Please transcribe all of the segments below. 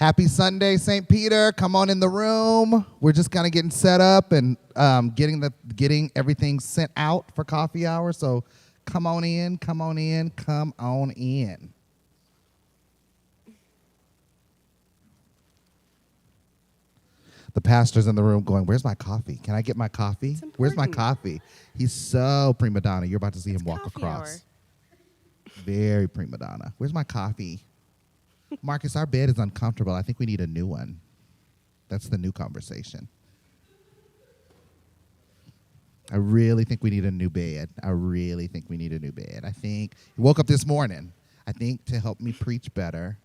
Happy Sunday, St. Peter. Come on in the room. We're just kind of getting set up and getting everything sent out for coffee hour. So come on in, come on in, come on in. The pastor's in the room going, "Where's my coffee? Can I get my coffee? Where's my coffee?" He's so prima donna. You're about to see him walk across. Hour. Very prima donna. Where's my coffee? Marcus, our bed is uncomfortable. I think we need a new one. That's the new conversation. I really think we need a new bed. I think he woke up this morning. I think to help me preach better,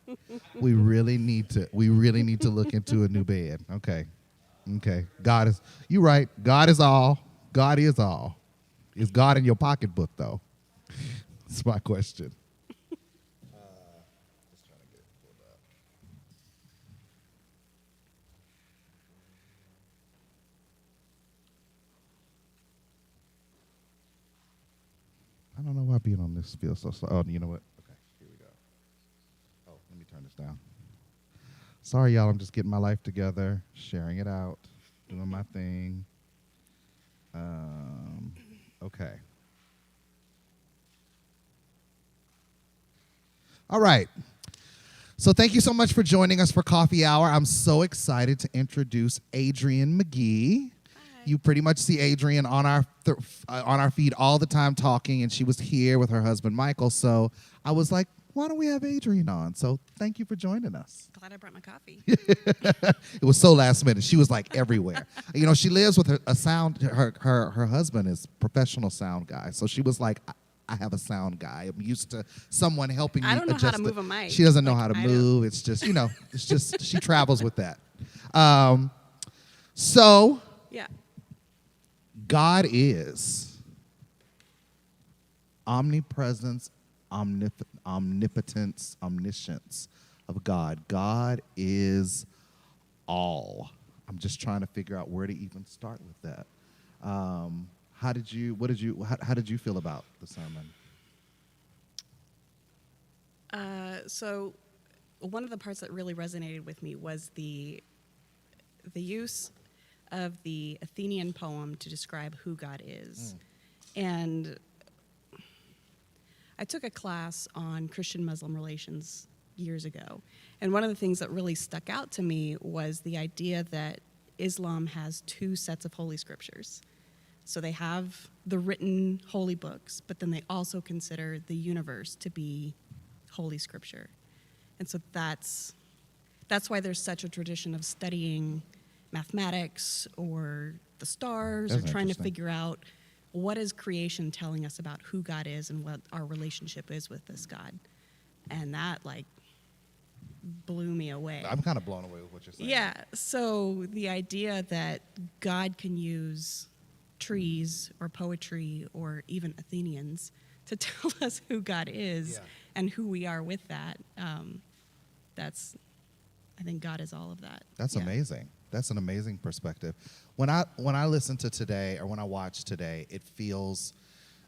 we really need to look into a new bed. Okay. You're right. God is all. God is all. Is God in your pocketbook though? That's my question. Just trying to get it pulled up. I don't know why being on this feels so slow. Oh, you know what? Okay, here we go. Oh, let me turn this down. Sorry, y'all. I'm just getting my life together, sharing it out, doing my thing. Okay. All right. So thank you so much for joining us for Coffee Hour. I'm so excited to introduce Adrienne McGee. Hi. You pretty much see Adrienne on our feed all the time talking, and she was here with her husband, Michael. So I was like, why don't we have Adrienne on? So thank you for joining us. Glad I brought my coffee. It was so last minute. She was like everywhere. You know, she lives with a sound. Her husband is a professional sound guy. So she was like, I have a sound guy. I'm used to someone helping me I don't know adjust how to move a mic. She doesn't know Like, how to I move. It's just, it's just she travels with that. So Yeah. God is omnipresence, omnipotence, omniscience of God. God is all. I'm just trying to figure out where to even start with that. How did you feel about the sermon? So one of the parts that really resonated with me was the use of the Athenian poem to describe who God is. And I took a class on Christian-Muslim relations years ago. And one of the things that really stuck out to me was the idea that Islam has two sets of holy scriptures. So they have the written holy books, but then they also consider the universe to be holy scripture. And so that's why there's such a tradition of studying mathematics or the stars, That's or trying to interesting. figure out what is creation telling us about who God is and what our relationship is with this God. And that blew me away. I'm kind of blown away with what you're saying. Yeah, so the idea that God can use trees or poetry or even Athenians to tell us who God is and who we are with that, I think God is all of that. That's amazing. That's an amazing perspective. When I listen to today or when I watch today, it feels,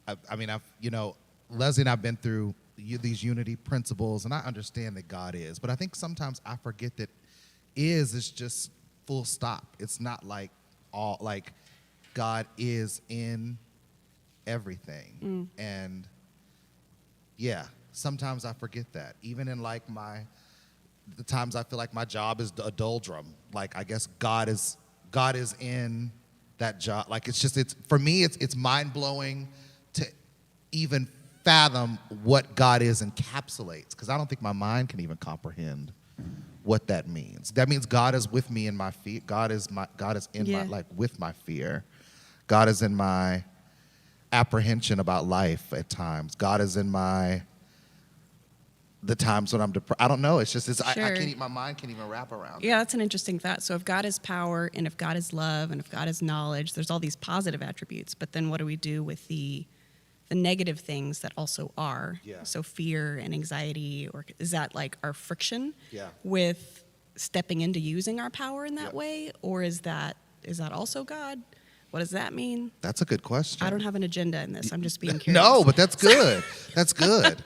Leslie and I've been through these unity principles, and I understand that God is, but I think sometimes I forget that is just full stop. It's not like God is in everything. And sometimes I forget that. Even in the times I feel like my job is a doldrum. Like, I guess God is in that job. Like, for me, it's mind-blowing to even fathom what God is encapsulates, because I don't think my mind can even comprehend what that means. That means God is with me in my fear. God is in my, with my fear. God is in my apprehension about life at times. God is in the times when I'm depressed. I don't know. It's just, Sure. my mind can't even wrap around it. Yeah, that's an interesting thought. So if God is power, and if God is love, and if God is knowledge, there's all these positive attributes. But then what do we do with the negative things that also are? Yeah. So fear and anxiety, or is that like our friction Yeah. with stepping into using our power in that Yeah. way? Or is that also God? What does that mean? That's a good question. I don't have an agenda in this. I'm just being curious. No, but that's good. That's good.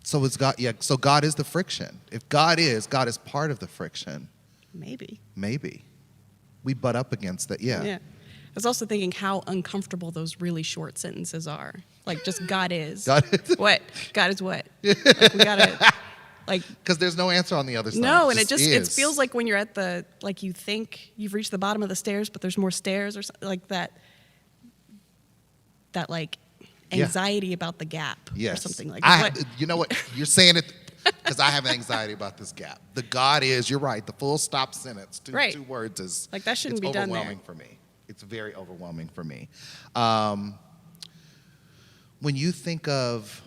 So it's God. Yeah. So God is the friction. If God is part of the friction. Maybe we butt up against that. Yeah. Yeah. I was also thinking how uncomfortable those really short sentences are. Like just God is. God is. What? God is what? Like we gotta like Because there's no answer on the other side. no, and it is. feels like when you're at the like you think you've reached the bottom of the stairs, but there's more stairs or something like that. That like anxiety about the gap or something like that. You know what? You're saying it because I have anxiety about this gap. The God is, you're right, the full stop sentence, two words is like that shouldn't it's be done there. overwhelming for me. It's very overwhelming for me. When you think of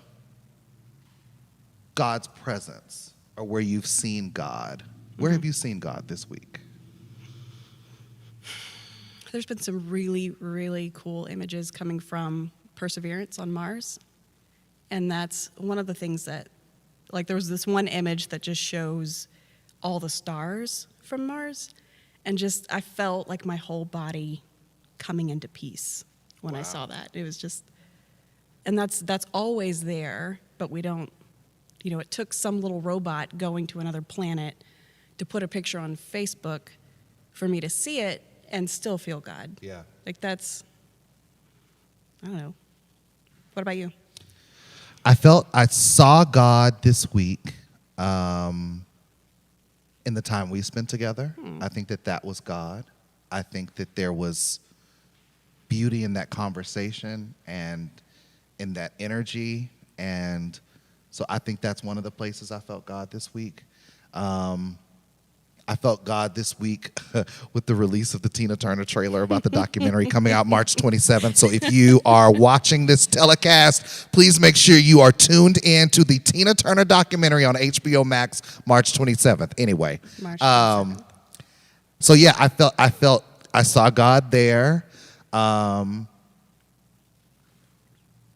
God's presence or where you've seen God, where have you seen God this week? There's been some really, really cool images coming from Perseverance on Mars. And that's one of the things that, like, there was this one image that just shows all the stars from Mars. And just, I felt like my whole body coming into peace when I saw that. It was just, and that's always there, but we don't, it took some little robot going to another planet to put a picture on Facebook for me to see it and still feel God. Yeah. Like that's, I don't know. What about you? I saw God this week in the time we spent together. I think that was God. I think that there was beauty in that conversation and in that energy. And so I think that's one of the places I felt God this week. I felt God this week with the release of the Tina Turner trailer about the documentary coming out March 27th. So if you are watching this telecast, please make sure you are tuned in to the Tina Turner documentary on HBO Max March 27th. Anyway, March 27th. So yeah, I saw God there. I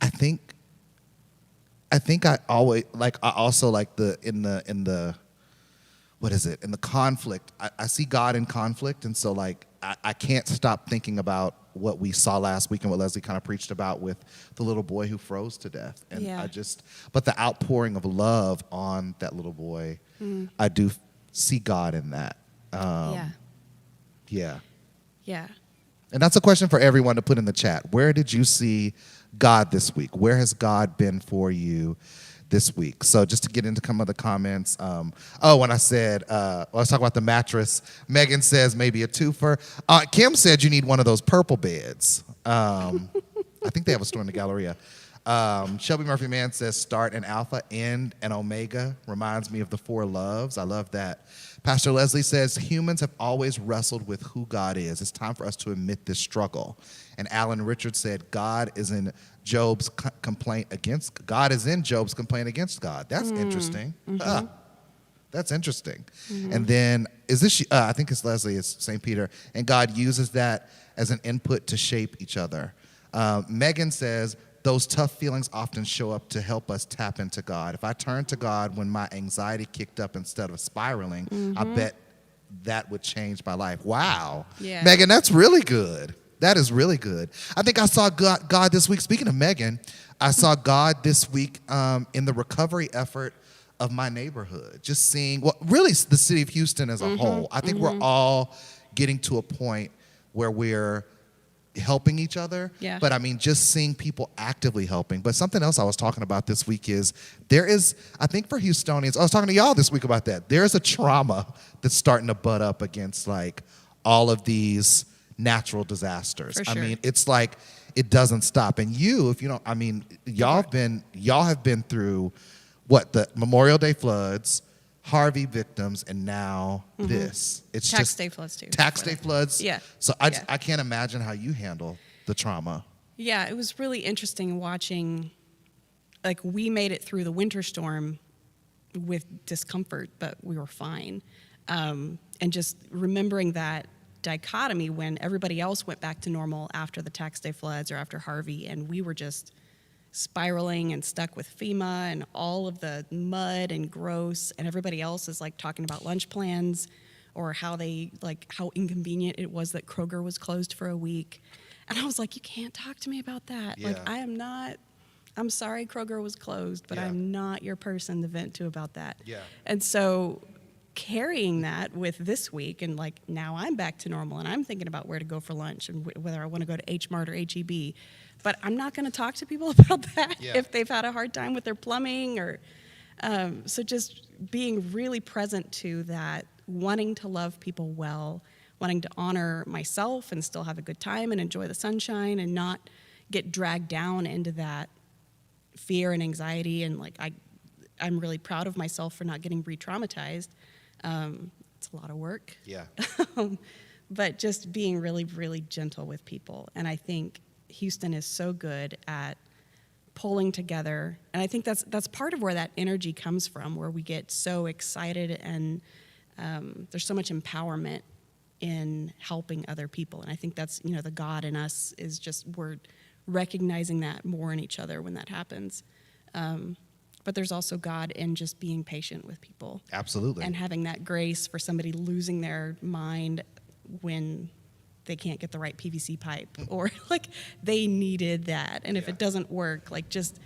think I always I also like in the what is it? In the conflict, I see God in conflict, and so I can't stop thinking about what we saw last week and what Leslie kind of preached about with the little boy who froze to death. And but the outpouring of love on that little boy, I do see God in that. Yeah. And that's a question for everyone to put in the chat. Where did you see God this week? Where has God been for you this week? So just to get into some of the comments. When I said, I was talking about the mattress, Megan says maybe a twofer. Kim said you need one of those purple beds. I think they have a store in the Galleria. Shelby Murphy Mann says start an alpha, end an omega. Reminds me of the four loves. I love that. Pastor Leslie says humans have always wrestled with who God is. It's time for us to admit this struggle. And Alan Richards said God is in Job's complaint against God. That's interesting. That's interesting. And then is this? I think it's Leslie. It's St. Peter. And God uses that as an input to shape each other. Megan says those tough feelings often show up to help us tap into God. If I turned to God when my anxiety kicked up instead of spiraling, I bet that would change my life. Wow. Yeah. Megan, that's really good. That is really good. I think I saw God this week. Speaking of Megan, I saw God this week in the recovery effort of my neighborhood. Just seeing, really the city of Houston as a whole. I think we're all getting to a point where we're helping each other. Yeah. But I mean, just seeing people actively helping. But something else I was talking about this week is there is, I think for Houstonians, I was talking to y'all this week about that. There's a trauma that's starting to butt up against all of these natural disasters. For sure. I mean, it's like it doesn't stop. And if you don't, I mean, y'all have been through the Memorial Day floods, Harvey victims, and now this. It's Tax day floods too. Tax day floods. Yeah. So I can't imagine how you handle the trauma. Yeah, it was really interesting watching, we made it through the winter storm with discomfort, but we were fine. And just remembering that dichotomy when everybody else went back to normal after the tax day floods or after Harvey, and we were just spiraling and stuck with FEMA and all of the mud and gross, and everybody else is talking about lunch plans or how inconvenient it was that Kroger was closed for a week. And I was like, you can't talk to me about that. Yeah. I am not I'm sorry Kroger was closed, but Yeah. I'm not your person to vent to about that. Yeah. And so carrying that with this week, and like now I'm back to normal and I'm thinking about where to go for lunch and whether I want to go to H Mart or HEB. But I'm not going to talk to people about that Yeah. if they've had a hard time with their plumbing or. So just being really present to that, wanting to love people well, wanting to honor myself and still have a good time and enjoy the sunshine and not get dragged down into that fear and anxiety. And like I'm really proud of myself for not getting re-traumatized. It's a lot of work. Yeah. But just being really, really gentle with people. And I think Houston is so good at pulling together, and I think that's part of where that energy comes from, where we get so excited and there's so much empowerment in helping other people. And I think that's, the God in us is just, we're recognizing that more in each other when that happens. But there's also God in just being patient with people. Absolutely. And having that grace for somebody losing their mind when they can't get the right PVC pipe, or like they needed that. And if Yeah. it doesn't work, like just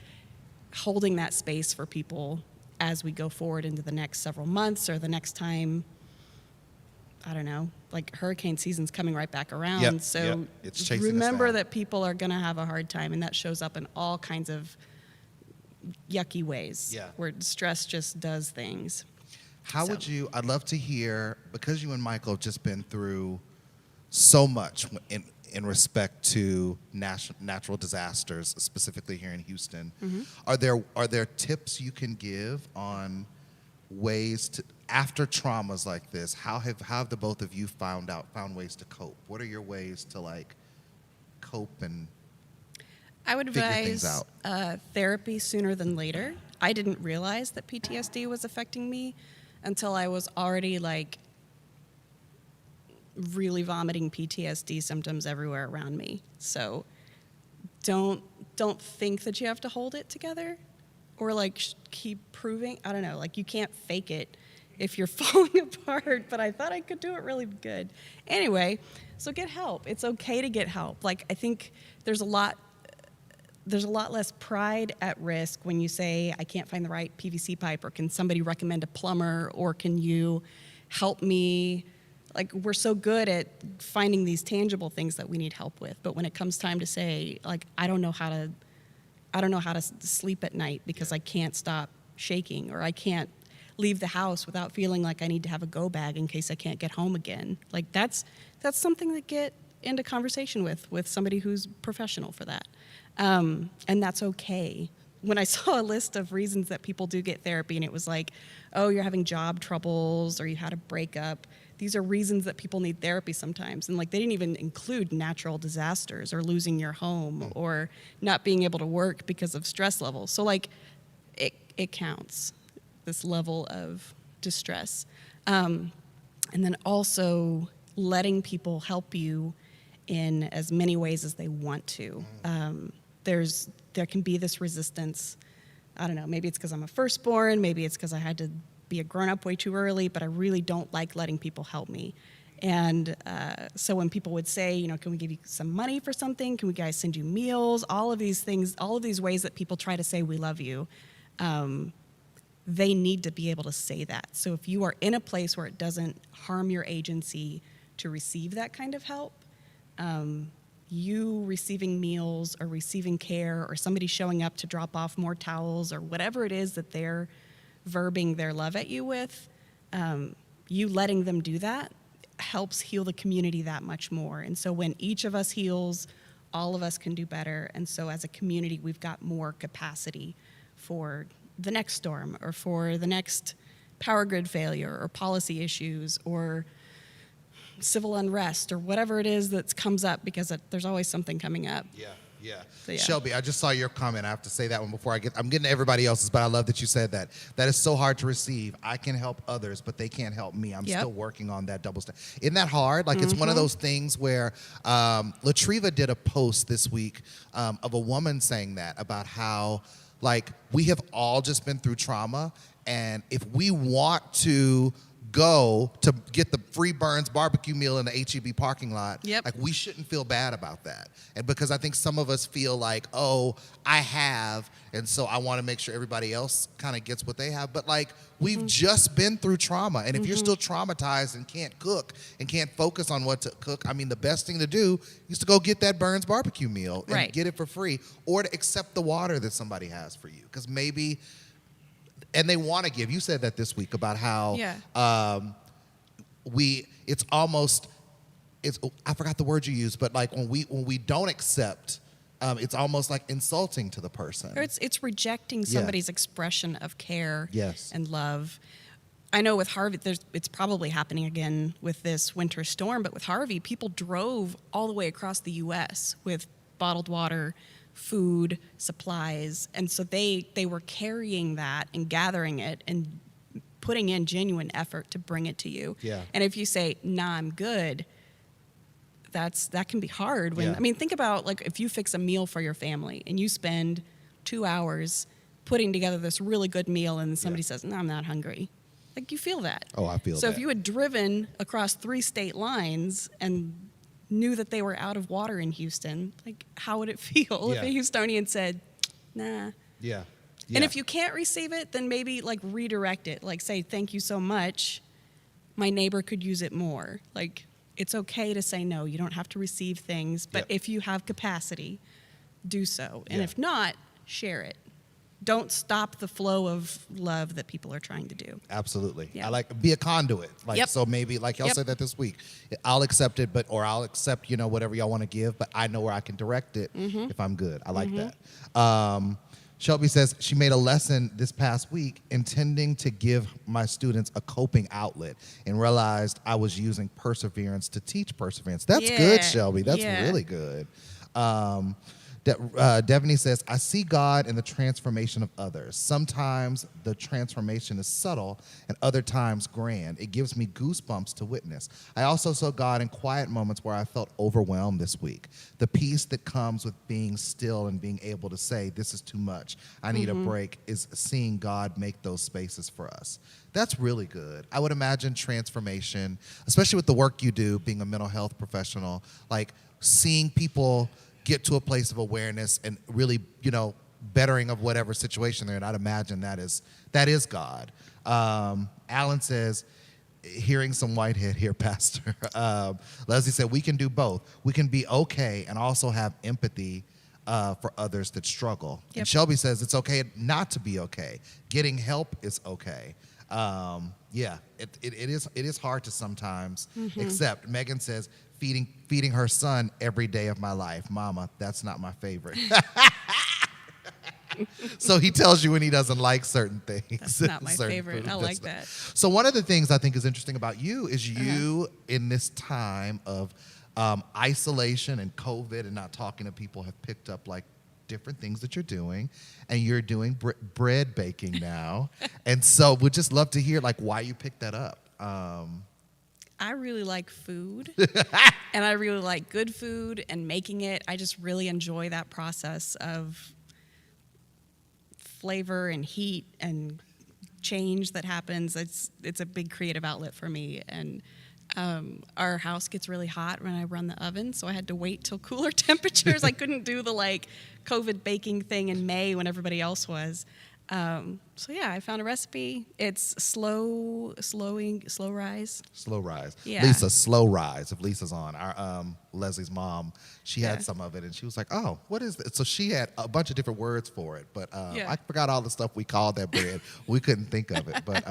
holding that space for people as we go forward into the next several months or the next time, I don't know, like hurricane season's coming right back around. Yep, So yep. It's chasing us remember down. that people are going to have a hard time, and that shows up in all kinds of yucky ways. Yeah. Where stress just does things. How So- would you, I'd love to hear, because you and Michael have just been through so much in respect to natural disasters, specifically here in Houston. Are there tips you can give on ways to, after traumas like this, how have the both of you found ways to cope? What are your ways to like cope and I would figure things advise out? therapy sooner than later. I didn't realize that PTSD was affecting me until I was already like really vomiting PTSD symptoms everywhere around me. So don't think that you have to hold it together or like keep proving. I don't know, like you can't fake it if you're falling apart, but I thought I could do it really good. Anyway, so get help. It's okay to get help. Like I think there's a lot less pride at risk when you say, I can't find the right PVC pipe, or can somebody recommend a plumber, or can you help me? Like, we're so good at finding these tangible things that we need help with. But when it comes time to say, like, I don't know how to sleep at night because I can't stop shaking, or I can't leave the house without feeling like I need to have a go bag in case I can't get home again. Like, that's something to get into conversation with somebody who's professional for that. And that's okay. When I saw a list of reasons that people do get therapy, and it was like, oh, you're having job troubles, or you had a breakup. These are reasons that people need therapy sometimes. And like, they didn't even include natural disasters or losing your home or not being able to work because of stress levels. So like, it counts, this level of distress. And then also letting people help you in as many ways as they want to. There can be this resistance. I don't know, maybe it's because I'm a firstborn, maybe it's because I had to be a grown-up way too early, but I really don't like letting people help me. And so when people would say, can we give you some money for something? Can we guys send you meals? All of these things, all of these ways that people try to say we love you, they need to be able to say that. So if you are in a place where it doesn't harm your agency to receive that kind of help, you receiving meals or receiving care or somebody showing up to drop off more towels or whatever it is that they're verbing their love at you with, you letting them do that helps heal the community that much more. And so when each of us heals, all of us can do better. And so as a community, we've got more capacity for the next storm or for the next power grid failure or policy issues or civil unrest or whatever it is that comes up, because there's always something coming up. Yeah. So, yeah. Shelby, I just saw your comment. I have to say that one before I'm getting to everybody else's, but I love that you said that. That is so hard to receive. I can help others, but they can't help me. I'm Yep. still working on that double step. Isn't that hard? Like, it's one of those things where Latriva did a post this week of a woman saying that about how, like, we have all just been through trauma, and if we want to go to get the free Burns barbecue meal in the HEB parking lot. Yep. Like, we shouldn't feel bad about that. And because I think some of us feel like, oh, I have, and so I want to make sure everybody else kind of gets what they have. But like, we've just been through trauma. And if you're still traumatized and can't cook and can't focus on what to cook, I mean, the best thing to do is to go get that Burns barbecue meal and Right. get it for free, or to accept the water that somebody has for you. Because maybe, and they want to give. You said that this week about how it's almost, I forgot the word you used, but like when we don't accept, it's almost like insulting to the person. Or it's rejecting somebody's expression of care Yes. and love. I know with Harvey, it's probably happening again with this winter storm, but with Harvey, people drove all the way across the U.S. with bottled water, food, supplies, and so they were carrying that and gathering it and putting in genuine effort to bring it to you. Yeah. And if you say, "Nah, I'm good," that can be hard. When Yeah. I mean, think about like if you fix a meal for your family and you spend 2 hours putting together this really good meal, and somebody says, "No, I'm not hungry." Like, you feel that. Oh, I feel so that. if you had driven across 3 state lines and knew that they were out of water in Houston, like, how would it feel if Yeah. a Houstonian said, "Nah"? Yeah. And if you can't receive it, then maybe like redirect it. Like, say, "Thank you so much. My neighbor could use it more." Like, it's okay to say no. You don't have to receive things, but Yep. if you have capacity, do so. And Yeah. if not, share it. Don't stop the flow of love that people are trying to do. Absolutely. Yeah. I like be a conduit. Like, Yep. so maybe like y'all Yep. said that this week. I'll accept it, or I'll accept, whatever y'all want to give, but I know where I can direct it if I'm good. I like that. Shelby says she made a lesson this past week intending to give my students a coping outlet and realized I was using perseverance to teach perseverance. That's good, Yeah. Shelby. That's Yeah. really good. Devaney says, I see God in the transformation of others. Sometimes the transformation is subtle and other times grand. It gives me goosebumps to witness. I also saw God in quiet moments where I felt overwhelmed this week. The peace that comes with being still and being able to say, this is too much, I need a break, is seeing God make those spaces for us. That's really good. I would imagine transformation, especially with the work you do, being a mental health professional, like seeing people get to a place of awareness and really, bettering of whatever situation they're in. I'd imagine that is God. Alan says, hearing some whitehead here, Pastor. Leslie said, we can do both. We can be okay and also have empathy for others that struggle. Yep. And Shelby says it's okay not to be okay. Getting help is okay. It is hard to sometimes accept. Megan says, feeding her son every day of my life. Mama, that's not my favorite. So he tells you when he doesn't like certain things. That's not my Certain favorite. food. I That's like not- that. So one of the things I think is interesting about you is you in this time of isolation and COVID and not talking to people have picked up like different things that you're doing, and you're doing bread baking now. And so we'd just love to hear like why you picked that up. I really like food, and I really like good food and making it. I just really enjoy that process of flavor and heat and change that happens. It's a big creative outlet for me, and our house gets really hot when I run the oven, so I had to wait till cooler temperatures. I couldn't do the like COVID baking thing in May when everybody else was. So yeah, I found a recipe. It's slow rise. Slow rise. Yeah. Lisa, slow rise. If Lisa's on, our Leslie's mom, she Yeah. had some of it, and she was like, "Oh, what is this?" So she had a bunch of different words for it, but Yeah. I forgot all the stuff we called that bread. We couldn't think of it, but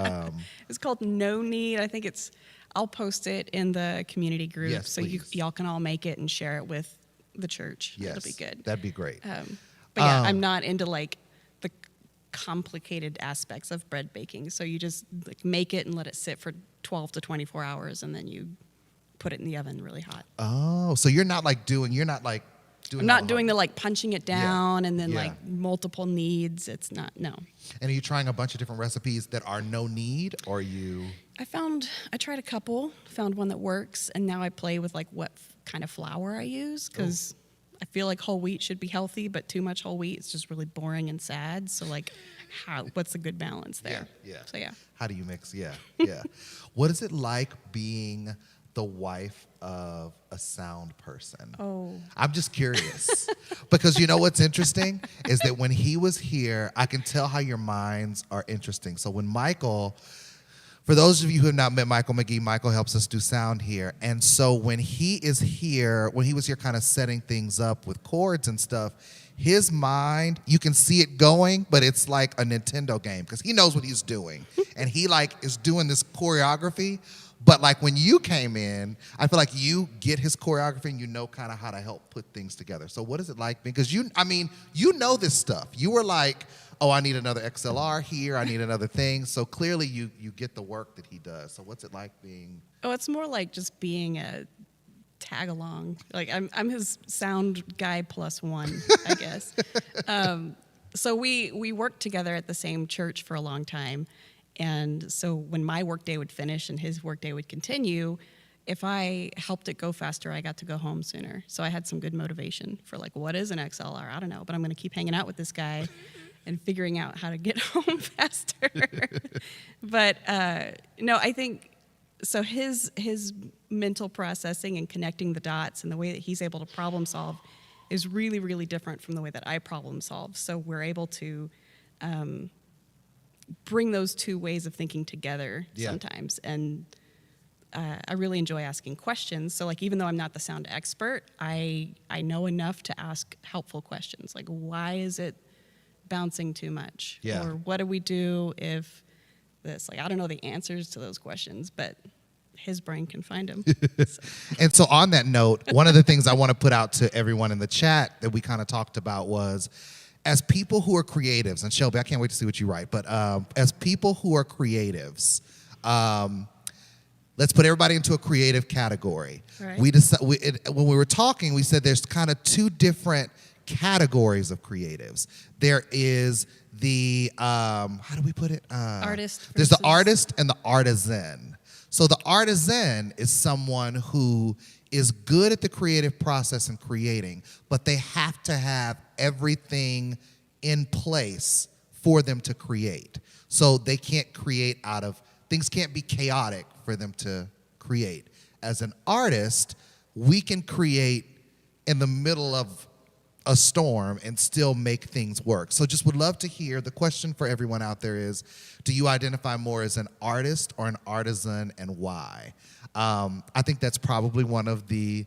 It's called No Need. I think I'll post it in the community group, Yes, so please. y'all can all make it and share it with the church. yes, It'll be good. That'd be great. But yeah, I'm not into like the complicated aspects of bread baking. So you just like make it and let it sit for 12 to 24 hours, and then you put it in the oven really hot. Oh, so you're not doing. I'm not doing the like punching it down and then Yeah. like multiple needs. It's not, no. And are you trying a bunch of different recipes that are no need, or you? I tried a couple, found one that works, and now I play with like what kind of flour I use, because I feel like whole wheat should be healthy, but too much whole wheat is just really boring and sad. So like what's a good balance there. Yeah. So yeah. How do you mix? Yeah. Yeah. What is it like being the wife of a sound person? Oh. I'm just curious because you know what's interesting is that when he was here, I can tell how your minds are interesting. So when Michael, for those of you who have not met Michael McGee, Michael helps us do sound here. And so when he is here, when he was here kind of setting things up with chords and stuff, his mind, you can see it going, but it's like a Nintendo game because he knows what he's doing. And he like is doing this choreography. But like when you came in, I feel like you get his choreography and you know kind of how to help put things together. So what is it like? Because you know this stuff. You were like, oh, I need another XLR here. I need another thing. So clearly you get the work that he does. So what's it like being? Oh, it's more like just being a tag along. Like I'm his sound guy plus one, I guess. So we worked together at the same church for a long time. And so when my workday would finish and his workday would continue, if I helped it go faster, I got to go home sooner. So I had some good motivation for like, what is an XLR? I don't know, but I'm going to keep hanging out with this guy and figuring out how to get home faster. But no, I think so. His mental processing and connecting the dots and the way that he's able to problem solve is really, really different from the way that I problem solve. So we're able to bring those two ways of thinking together sometimes. And I really enjoy asking questions. So like, even though I'm not the sound expert, I know enough to ask helpful questions. Like, why is it bouncing too much? Yeah. Or what do we do if this, like, I don't know the answers to those questions, but his brain can find them. So. And so on that note, one of the things I want to put out to everyone in the chat that we kind of talked about was, as people who are creatives, and Shelby, I can't wait to see what you write, but as people who are creatives, let's put everybody into a creative category. Right. When we were talking, we said there's kind of two different categories of creatives. There is the, how do we put it? Artist. There's the versus- artist and the artisan. So the artisan is someone who is good at the creative process and creating, but they have to have everything in place for them to create. So they can't create things can't be chaotic for them to create. As an artist, we can create in the middle of a storm and still make things work. So just would love to hear, the question for everyone out there is, do you identify more as an artist or an artisan, and why? I think that's probably one of the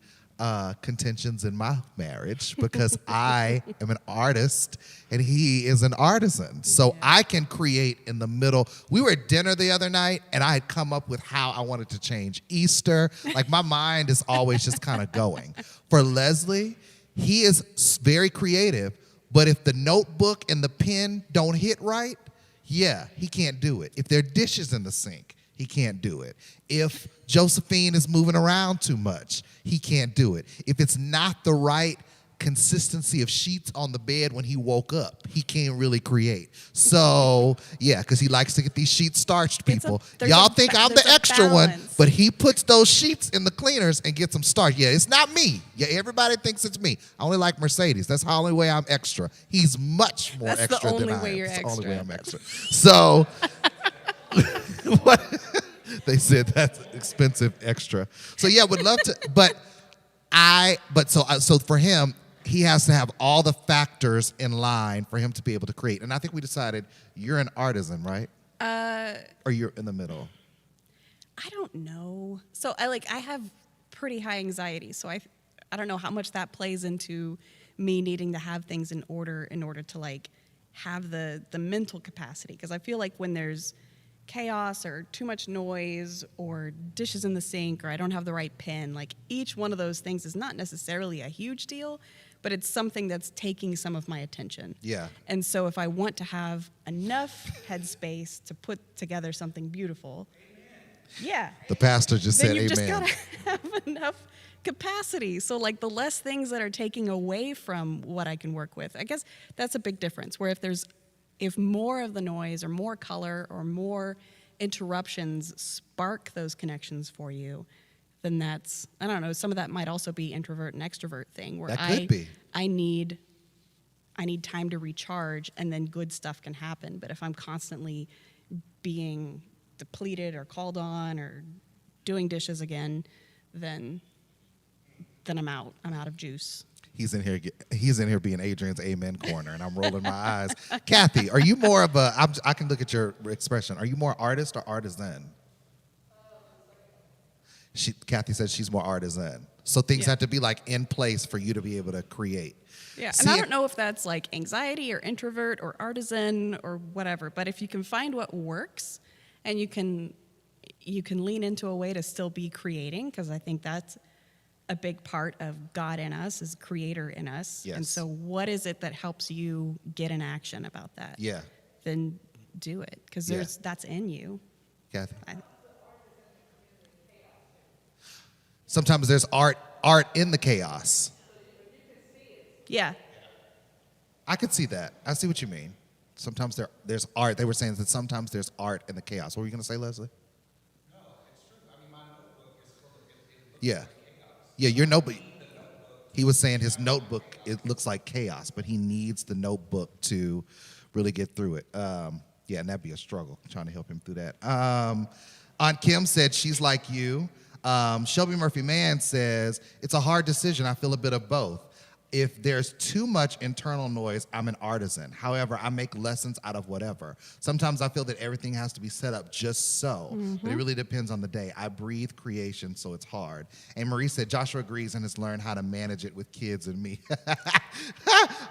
contentions in my marriage because I am an artist and he is an artisan. So I can create in the middle. We were at dinner the other night and I had come up with how I wanted to change Easter. Like my mind is always just kind of going. For Leslie, he is very creative, but if the notebook and the pen don't hit right, he can't do it. If there are dishes in the sink, he can't do it. If Josephine is moving around too much, he can't do it. If it's not the right consistency of sheets on the bed when he woke up, he can't really create. So, because he likes to get these sheets starched, people. Y'all think I'm the extra one, but he puts those sheets in the cleaners and gets them starched. Yeah, it's not me. Yeah, everybody thinks it's me. I only like Mercedes. That's the only way I'm extra. He's much more extra than I am. That's the only way you're extra. extra. The only way I'm extra. So... what? They said that's expensive extra. So would love to, so for him, he has to have all the factors in line for him to be able to create. And I think we decided you're an artisan, right? Or you're in the middle. I don't know. So I have pretty high anxiety, so I don't know how much that plays into me needing to have things in order to like have the mental capacity, because I feel like when there's chaos or too much noise or dishes in the sink or I don't have the right pen, like each one of those things is not necessarily a huge deal, but it's something that's taking some of my attention. Yeah. And so if I want to have enough headspace to put together something beautiful, The pastor just then said you've amen. just got to have enough capacity. So like the less things that are taking away from what I can work with, I guess that's a big difference, where if more of the noise or more color or more interruptions spark those connections for you, then that's, I don't know, some of that might also be introvert and extrovert thing, where That could be. I need I need time to recharge, and then good stuff can happen. But if I'm constantly being depleted or called on or doing dishes again, then I'm out. I'm out of juice. He's in here being Adrian's amen corner, and I'm rolling my eyes. Kathy, are you more of a? I can look at your expression. Are you more artist or artisan? Kathy said she's more artisan. So things have to be like in place for you to be able to create. Yeah, See, and I don't know if that's like anxiety or introvert or artisan or whatever, but if you can find what works and you can lean into a way to still be creating, because I think that's a big part of God in us, is creator in us. Yes. And so what is it that helps you get in action about that? Yeah. Then do it, because that's in you. Kathy. Sometimes there's art in the chaos. Yeah. I could see that. I see what you mean. Sometimes there's art. They were saying that sometimes there's art in the chaos. What were you going to say, Leslie? No, it's true. I mean, my notebook is full of Yeah. Yeah, your notebook. He was saying his notebook, it looks like chaos, but he needs the notebook to really get through it. Yeah, and that'd be a struggle, trying to help him through that. Aunt Kim said she's like you. Shelby Murphy Mann says, it's a hard decision. I feel a bit of both. If there's too much internal noise, I'm an artisan. However, I make lessons out of whatever. Sometimes I feel that everything has to be set up just so, but it really depends on the day. I breathe creation, so it's hard. And Marie said, Joshua agrees and has learned how to manage it with kids and me.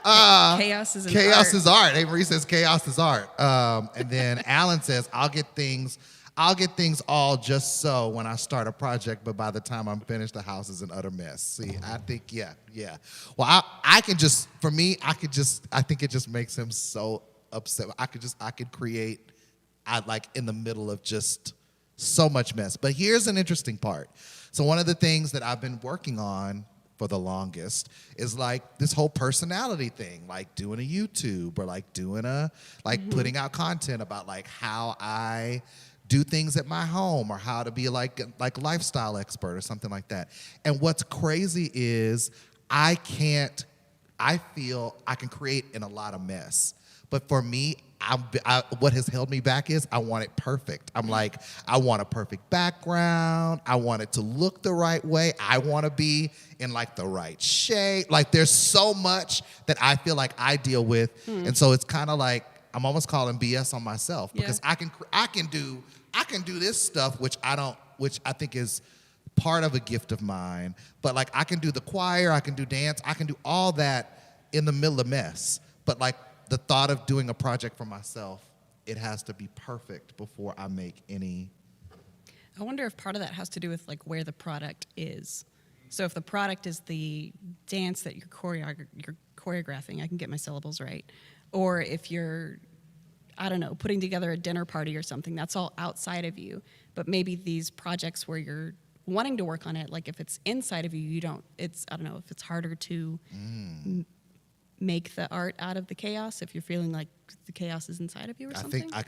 Chaos is Chaos is art. Hey, Marie says chaos is art. And then Alan says, I'll get things all just so when I start a project, but by the time I'm finished, the house is an utter mess. See, I think, yeah. Well, I think it just makes him so upset. I could create, like in the middle of just so much mess. But here's an interesting part. So one of the things that I've been working on for the longest is like this whole personality thing, like doing a YouTube or like doing putting out content about like how I do things at my home or how to be like lifestyle expert or something like that. And what's crazy is I feel I can create in a lot of mess. But for me, what has held me back is I want it perfect. I'm like, I want a perfect background. I want it to look the right way. I want to be in like the right shape. Like there's so much that I feel like I deal with. And so it's kind of like, I'm almost calling BS on myself because I can do this stuff which I think is part of a gift of mine. But like I can do the choir, I can do dance, I can do all that in the middle of mess. But like the thought of doing a project for myself, it has to be perfect before I make any. I wonder if part of that has to do with like where the product is. So if the product is the dance that you're choreographing, I can get my syllables right. Or if you're, I don't know, putting together a dinner party or something, that's all outside of you. But maybe these projects where you're wanting to work on it, like if it's inside of you, I don't know, if it's harder to make the art out of the chaos, if you're feeling like the chaos is inside of you or something. I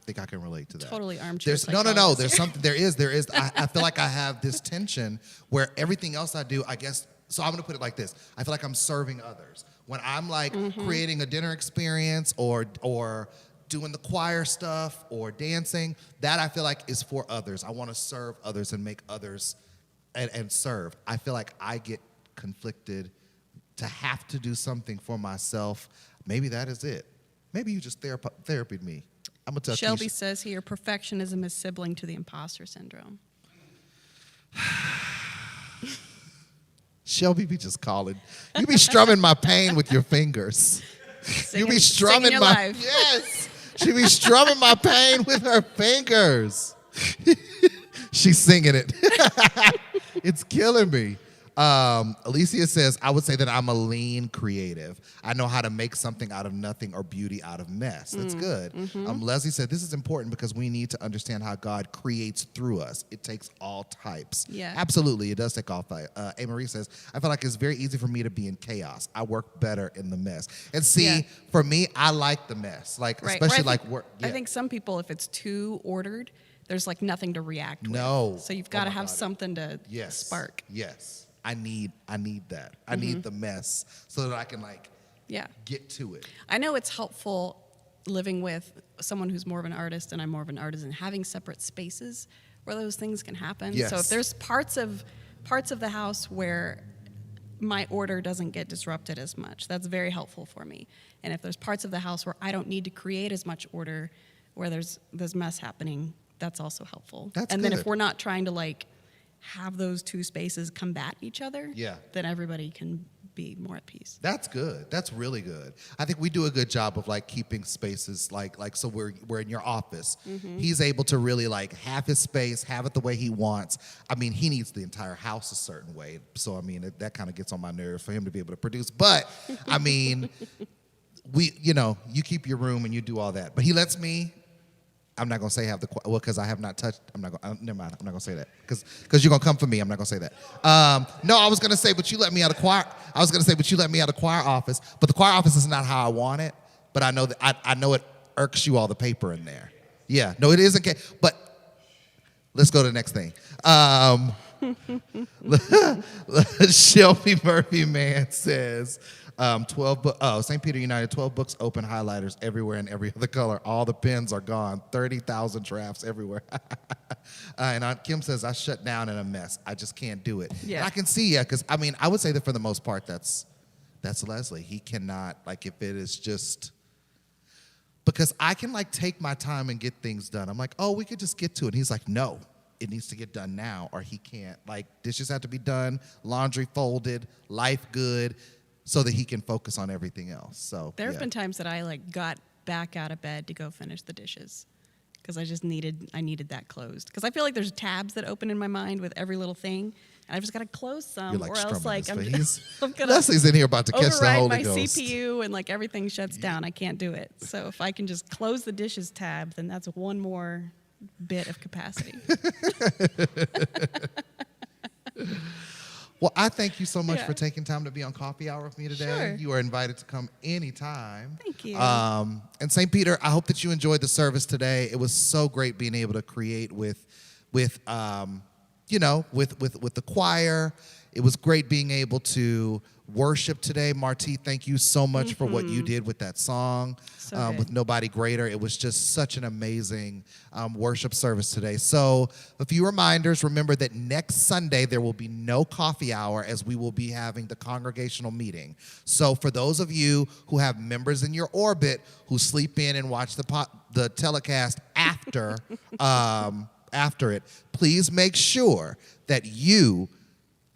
think I can relate to that. Totally armchair. No. There's something. There is. I feel like I have this tension where everything else I do, I guess. So I'm going to put it like this. I feel like I'm serving others. When I'm like creating a dinner experience or doing the choir stuff or dancing, that I feel like is for others. I want to serve others and make others and serve. I feel like I get conflicted to have to do something for myself. Maybe that is it. Maybe you just therapied me. I'm going to tell Shelby says here, perfectionism is sibling to the imposter syndrome. Shelby be just calling. You be strumming my pain with your fingers. You be strumming my yes. She be strumming my pain with her fingers. She's singing it. It's killing me. Alicia says, I would say that I'm a lean creative. I know how to make something out of nothing or beauty out of mess. That's good. Leslie said, this is important because we need to understand how God creates through us. It takes all types. Yeah. Absolutely, it does take all types. A. Marie says, I feel like it's very easy for me to be in chaos. I work better in the mess. And see, for me, I like the mess. Like, right. Especially like work. Yeah. I think some people, if it's too ordered, there's like nothing to react with. No. So you've got to have something to spark. Yes. I need that. I need the mess so that I can like Yeah. get to it. I know it's helpful living with someone who's more of an artist and I'm more of an artisan, having separate spaces where those things can happen. Yes. So if there's parts of the house where my order doesn't get disrupted as much, that's very helpful for me. And if there's parts of the house where I don't need to create as much order, where there's mess happening, that's also helpful. That's and then good. if we're not trying to like have those two spaces combat each other, Yeah. then everybody can be more at peace. That's good. That's really good. I think we do a good job of like keeping spaces like so we're in your office. He's able to really like have his space, have it the way he wants. I mean, he needs the entire house a certain way. So I mean, that kind of gets on my nerves for him to be able to produce. But I mean, you keep your room and you do all that. But he lets me. I'm not gonna say because I have not touched. I'm not gonna. Never mind. I'm not gonna say that because you're gonna come for me. I'm not gonna say that. No, I was gonna say, but you let me out of choir. I was gonna say, but you let me out of choir office. But the choir office is not how I want it. But I know that I know it irks you all the paper in there. Yeah. No, it isn't. But let's go to the next thing. Shelby Murphy man says. 12 books. Oh, St. Peter United, 12 books, open highlighters everywhere in every other color. All the pens are gone. 30,000 drafts everywhere. And Aunt Kim says, I shut down in a mess. I just can't do it. Yeah. And I can see, because I mean, I would say that for the most part, that's Leslie. He cannot, like, if it is just, because I can, like, take my time and get things done. I'm like, oh, we could just get to it. And he's like, no, it needs to get done now, or he can't. Like, dishes have to be done, laundry folded, life good, so that he can focus on everything else. So There have been times that I like got back out of bed to go finish the dishes because I needed that closed. Because I feel like there's tabs that open in my mind with every little thing, and I've just got to close some, You're like or else strumming like his face. I'm gonna Leslie's in here about to catch the override Holy my Ghost. CPU and like everything shuts down. I can't do it. So if I can just close the dishes tab, then that's one more bit of capacity. Well, I thank you so much Yeah. for taking time to be on Coffee Hour with me today. Sure. You are invited to come anytime. Thank you. And St. Peter, I hope that you enjoyed the service today. It was so great being able to create with the choir. It was great being able to worship today. Marti, thank you so much for what you did with that song, So good. with Nobody Greater. It was just such an amazing worship service today. So a few reminders. Remember that next Sunday there will be no coffee hour as we will be having the congregational meeting. So for those of you who have members in your orbit who sleep in and watch the telecast after, after it, please make sure that you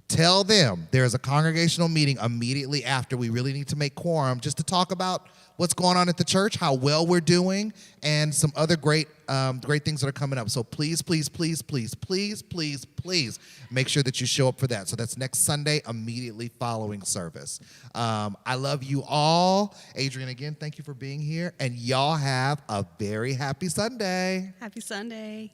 tell them there's a congregational meeting immediately after. We really need to make quorum just to talk about what's going on at the church, how well we're doing, and some other great things that are coming up. So please, please, please, please, please, please, please make sure that you show up for that. So that's next Sunday, immediately following service. I love you all. Adrian, again, thank you for being here. And y'all have a very happy Sunday. Happy Sunday.